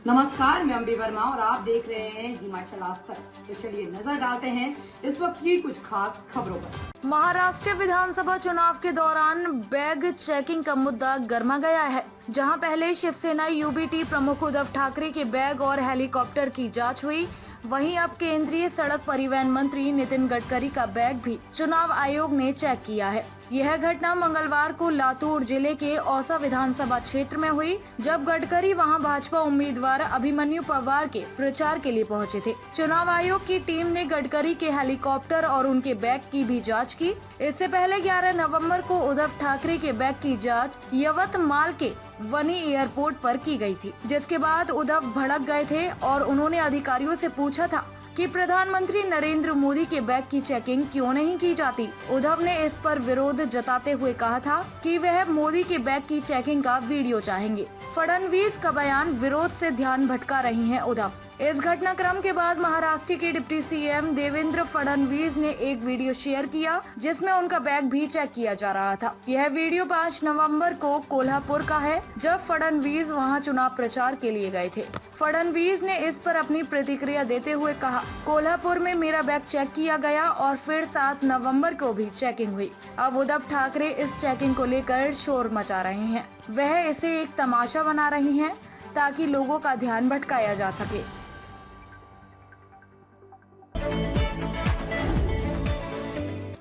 नमस्कार, मैं अम्बी वर्मा और आप देख रहे हैं हिमाचल आज तक। तो चलिए नजर डालते हैं इस वक्त की कुछ खास खबरों पर। महाराष्ट्र विधानसभा चुनाव के दौरान बैग चेकिंग का मुद्दा गर्मा गया है, जहां पहले शिवसेना यूबीटी प्रमुख उद्धव ठाकरे के बैग और हेलीकॉप्टर की जांच हुई, वहीं अब केंद्रीय सड़क परिवहन मंत्री नितिन गडकरी का बैग भी चुनाव आयोग ने चेक किया है। यह घटना मंगलवार को लातूर जिले के औसा विधानसभा क्षेत्र में हुई, जब गडकरी वहां भाजपा उम्मीदवार अभिमन्यु पवार के प्रचार के लिए पहुंचे थे। चुनाव आयोग की टीम ने गडकरी के हेलीकॉप्टर और उनके बैग की भी जांच की। इससे पहले 11 नवंबर को उद्धव ठाकरे के बैग की जांच यवतमाल के वनी एयरपोर्ट पर की गई थी, जिसके बाद उद्धव भड़क गए थे और उन्होंने अधिकारियों से पूछा था कि प्रधानमंत्री नरेंद्र मोदी के बैग की चेकिंग क्यों नहीं की जाती। उद्धव ने इस पर विरोध जताते हुए कहा था कि वह मोदी के बैग की चेकिंग का वीडियो चाहेंगे। फडणवीस का बयान विरोध से ध्यान भटका रही हैं उद्धव। इस घटनाक्रम के बाद महाराष्ट्र के डिप्टी सीएम देवेंद्र फडणवीस ने एक वीडियो शेयर किया, जिसमें उनका बैग भी चेक किया जा रहा था। यह वीडियो 5 नवंबर को कोल्हापुर का है, जब फडणवीस वहां चुनाव प्रचार के लिए गए थे। फडणवीस ने इस पर अपनी प्रतिक्रिया देते हुए कहा, कोल्हापुर में मेरा बैग चेक किया गया और फिर 7 नवंबर को भी चेकिंग हुई। अब उद्धव ठाकरे इस चेकिंग को लेकर शोर मचा रहे हैं। वह इसे एक तमाशा बना रही हैं ताकि लोगों का ध्यान भटकाया जा सके।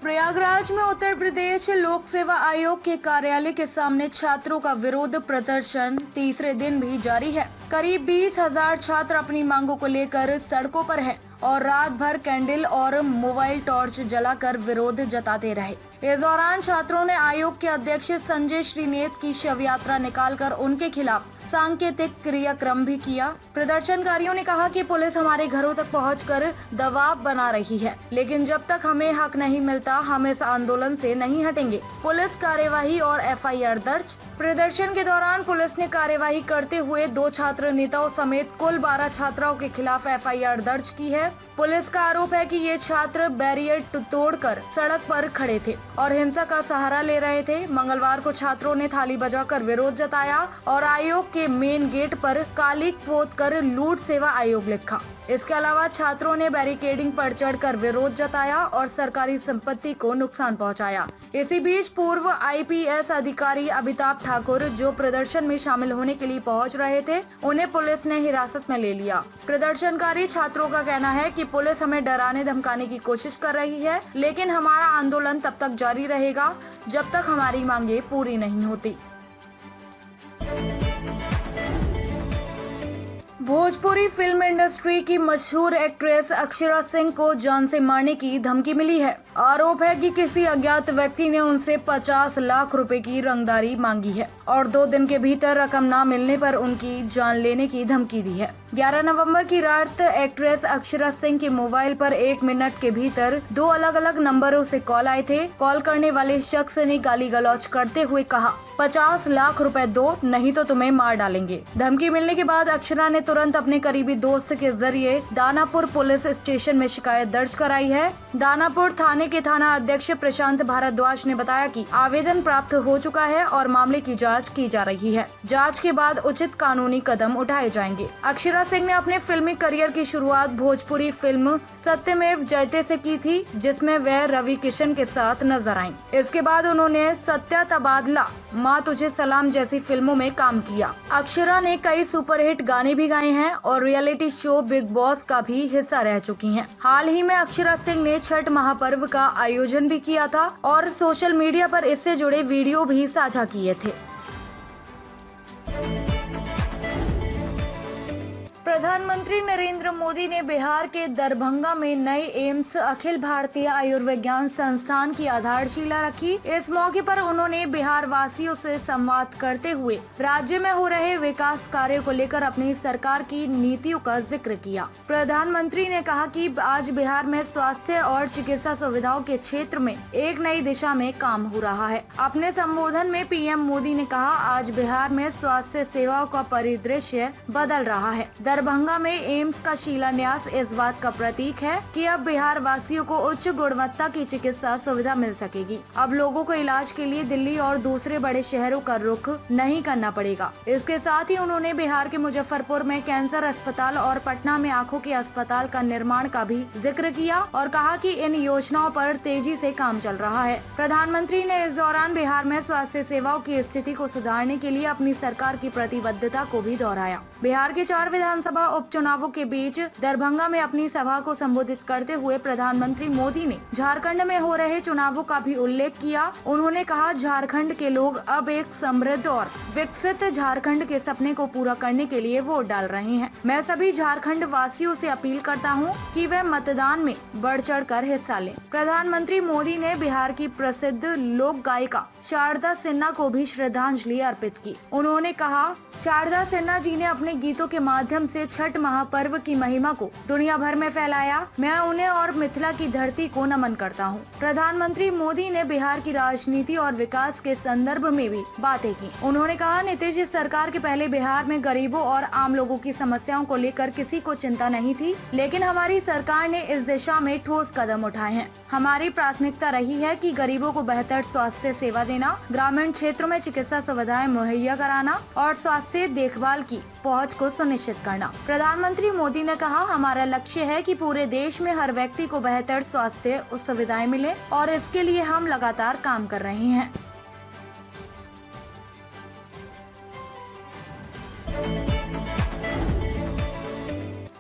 प्रयागराज में उत्तर प्रदेश लोक सेवा आयोग के कार्यालय के सामने छात्रों का विरोध प्रदर्शन तीसरे दिन भी जारी है। करीब 20,000 छात्र अपनी मांगों को लेकर सड़कों पर हैं और रात भर कैंडल और मोबाइल टॉर्च जलाकर विरोध जताते रहे। इस दौरान छात्रों ने आयोग के अध्यक्ष संजय श्रीनेत की शव यात्रा निकालकर उनके खिलाफ सांकेतिक क्रियाक्रम भी किया। प्रदर्शनकारियों ने कहा कि पुलिस हमारे घरों तक पहुंचकर दबाव बना रही है, लेकिन जब तक हमें हक नहीं मिलता हम इस आंदोलन से नहीं हटेंगे। पुलिस कार्यवाही और एफआईआर दर्ज। प्रदर्शन के दौरान पुलिस ने कार्यवाही करते हुए 2 छात्र नेताओं समेत कुल 12 छात्राओं के खिलाफ एफआईआर दर्ज की है। पुलिस का आरोप है कि ये छात्र बैरियर तोड़कर सड़क पर खड़े थे और हिंसा का सहारा ले रहे थे। मंगलवार को छात्रों ने थाली बजाकर विरोध जताया और आयोग के मेन गेट पर काली पोत कर लूट सेवा आयोग लिखा। इसके अलावा छात्रों ने बैरिकेडिंग पर चढ़कर विरोध जताया और सरकारी संपत्ति को नुकसान पहुंचाया। इसी बीच पूर्व आईपीएस अधिकारी अमिताभ ठाकुर, जो प्रदर्शन में शामिल होने के लिए पहुंच रहे थे, उन्हें पुलिस ने हिरासत में ले लिया। प्रदर्शनकारी छात्रों का कहना है कि पुलिस हमें डराने धमकाने की कोशिश कर रही है, लेकिन हमारा आंदोलन तब तक जारी रहेगा जब तक हमारी मांगे पूरी नहीं होती। भोजपुरी फिल्म इंडस्ट्री की मशहूर एक्ट्रेस अक्षरा सिंह को जान से मारने की धमकी मिली है। आरोप है कि किसी अज्ञात व्यक्ति ने उनसे 50 लाख रुपए की रंगदारी मांगी है और 2 दिन के भीतर रकम न मिलने पर उनकी जान लेने की धमकी दी है। 11 नवंबर की रात एक्ट्रेस अक्षरा सिंह के मोबाइल पर 1 मिनट के भीतर 2 अलग अलग नंबरों से कॉल आए थे। कॉल करने वाले शख्स ने गाली गलौज करते हुए कहा, 50 लाख रुपए दो, नहीं तो तुम्हें मार डालेंगे। धमकी मिलने के बाद अक्षरा ने तुरंत अपने करीबी दोस्त के जरिए दानापुर पुलिस स्टेशन में शिकायत दर्ज कराई है। दानापुर थाने के थाना अध्यक्ष प्रशांत भारद्वाज ने बताया कि आवेदन प्राप्त हो चुका है और मामले की जांच की जा रही है। जांच के बाद उचित कानूनी कदम उठाए जाएंगे। अक्षरा सिंह ने अपने फिल्मी करियर की शुरुआत भोजपुरी फिल्म सत्यमेव जयते से की थी, जिसमें वह रवि किशन के साथ नजर आईं। इसके बाद उन्होंने सत्या तबादला, माँ तुझे सलाम जैसी फिल्मों में काम किया। अक्षरा ने कई सुपरहिट गाने भी गाए हैं और रियलिटी शो बिग बॉस का भी हिस्सा रह चुकी हैं। हाल ही में अक्षरा सिंह ने छठ महापर्व का आयोजन भी किया था और सोशल मीडिया पर इससे जुड़े वीडियो भी साझा किए थे। प्रधानमंत्री नरेंद्र मोदी ने बिहार के दरभंगा में नए एम्स अखिल भारतीय आयुर्विज्ञान संस्थान की आधारशिला रखी। इस मौके पर उन्होंने बिहार वासियों से संवाद करते हुए राज्य में हो रहे विकास कार्यों को लेकर अपनी सरकार की नीतियों का जिक्र किया। प्रधानमंत्री ने कहा कि आज बिहार में स्वास्थ्य और चिकित्सा सुविधाओं के क्षेत्र में एक नई दिशा में काम हो रहा है। अपने संबोधन में पीएम मोदी ने कहा, आज बिहार में स्वास्थ्य सेवाओं का परिदृश्य बदल रहा है। दरभंगा में एम्स का शिलान्यास इस बात का प्रतीक है कि अब बिहार वासियों को उच्च गुणवत्ता की चिकित्सा सुविधा मिल सकेगी। अब लोगों को इलाज के लिए दिल्ली और दूसरे बड़े शहरों का रुख नहीं करना पड़ेगा। इसके साथ ही उन्होंने बिहार के मुजफ्फरपुर में कैंसर अस्पताल और पटना में आंखों के अस्पताल का निर्माण का भी जिक्र किया और कहा कि इन योजनाओं पर तेजी से काम चल रहा है। प्रधानमंत्री ने इस दौरान बिहार में स्वास्थ्य सेवाओं की स्थिति को सुधारने के लिए अपनी सरकार की प्रतिबद्धता को भी दोहराया। बिहार के 4 विधानसभा उपचुनावों के बीच दरभंगा में अपनी सभा को संबोधित करते हुए प्रधानमंत्री मोदी ने झारखंड में हो रहे चुनावों का भी उल्लेख किया। उन्होंने कहा, झारखंड के लोग अब एक समृद्ध और विकसित झारखंड के सपने को पूरा करने के लिए वोट डाल रहे हैं। मैं सभी झारखंड वासियों से अपील करता हूं कि वे मतदान में बढ़ चढ़ कर हिस्सा लें। प्रधानमंत्री मोदी ने बिहार की प्रसिद्ध लोक गायिका शारदा सिन्हा को भी श्रद्धांजलि अर्पित की। उन्होंने कहा, शारदा सिन्हा जी ने अपने गीतों के माध्यम से छठ महापर्व की महिमा को दुनिया भर में फैलाया। मैं उन्हें और मिथिला की धरती को नमन करता हूं। प्रधानमंत्री मोदी ने बिहार की राजनीति और विकास के संदर्भ में भी बातें की। उन्होंने कहा, नीतीश सरकार के पहले बिहार में गरीबों और आम लोगों की समस्याओं को लेकर किसी को चिंता नहीं थी, लेकिन हमारी सरकार ने इस दिशा में ठोस कदम उठाए हैं। हमारी प्राथमिकता रही है कि गरीबों को बेहतर स्वास्थ्य सेवा देना, ग्रामीण क्षेत्रों में चिकित्सा सुविधाएं मुहैया कराना और स्वास्थ्य देखभाल की पहुंच को सुनिश्चित करना। प्रधानमंत्री मोदी ने कहा, हमारा लक्ष्य है कि पूरे देश में हर व्यक्ति को बेहतर स्वास्थ्य सुविधाएं मिले और इसके लिए हम लगातार काम कर रहे हैं।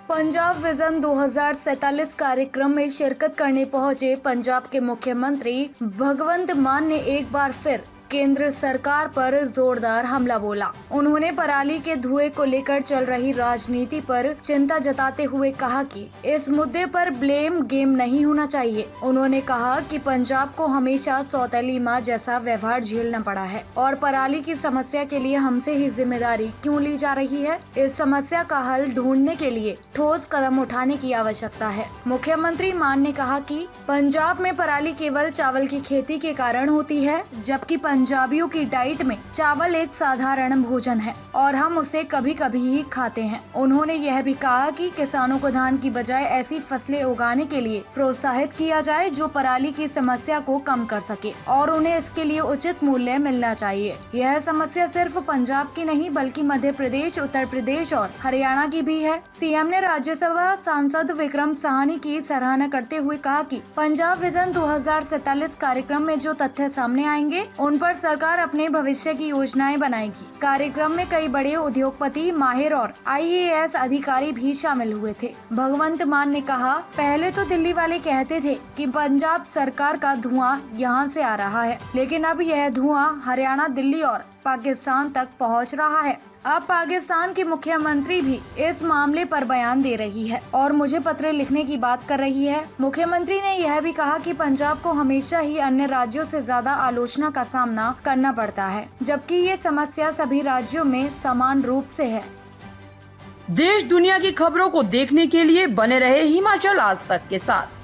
पंजाब विजन 2047 कार्यक्रम में शिरकत करने पहुंचे पंजाब के मुख्यमंत्री भगवंत मान ने एक बार फिर केंद्र सरकार पर जोरदार हमला बोला। उन्होंने पराली के धुएं को लेकर चल रही राजनीति पर चिंता जताते हुए कहा कि इस मुद्दे पर ब्लेम गेम नहीं होना चाहिए। उन्होंने कहा कि पंजाब को हमेशा सौतेली माँ जैसा व्यवहार झेलना पड़ा है और पराली की समस्या के लिए हमसे ही जिम्मेदारी क्यों ली जा रही है। इस समस्या का हल ढूंढने के लिए ठोस कदम उठाने की आवश्यकता है। मुख्यमंत्री मान ने कहा कि पंजाब में पराली केवल चावल की खेती के कारण होती है, जबकि पंजाबियों की डाइट में चावल एक साधारण भोजन है और हम उसे कभी कभी ही खाते हैं। उन्होंने यह भी कहा कि किसानों को धान की बजाय ऐसी फसलें उगाने के लिए प्रोत्साहित किया जाए जो पराली की समस्या को कम कर सके और उन्हें इसके लिए उचित मूल्य मिलना चाहिए। यह समस्या सिर्फ पंजाब की नहीं बल्कि मध्य प्रदेश, उत्तर प्रदेश और हरियाणा की भी है। सीएम ने राज्यसभा सांसद विक्रम साहनी की सराहना करते हुए कहा कि पंजाब विजन 2047 कार्यक्रम में जो तथ्य सामने आएंगे उन पर सरकार अपने भविष्य की योजनाएं बनाएगी। कार्यक्रम में कई बड़े उद्योगपति, माहिर और IAS अधिकारी भी शामिल हुए थे। भगवंत मान ने कहा, पहले तो दिल्ली वाले कहते थे कि पंजाब सरकार का धुआं यहाँ से आ रहा है, लेकिन अब यह धुआं हरियाणा, दिल्ली और पाकिस्तान तक पहुँच रहा है। अब पाकिस्तान की मुख्यमंत्री भी इस मामले पर बयान दे रही है और मुझे पत्र लिखने की बात कर रही है। मुख्यमंत्री ने यह भी कहा कि पंजाब को हमेशा ही अन्य राज्यों से ज्यादा आलोचना का सामना करना पड़ता है, जबकि ये समस्या सभी राज्यों में समान रूप से है। देश दुनिया की खबरों को देखने के लिए बने रहे हिमाचल आज तक के साथ।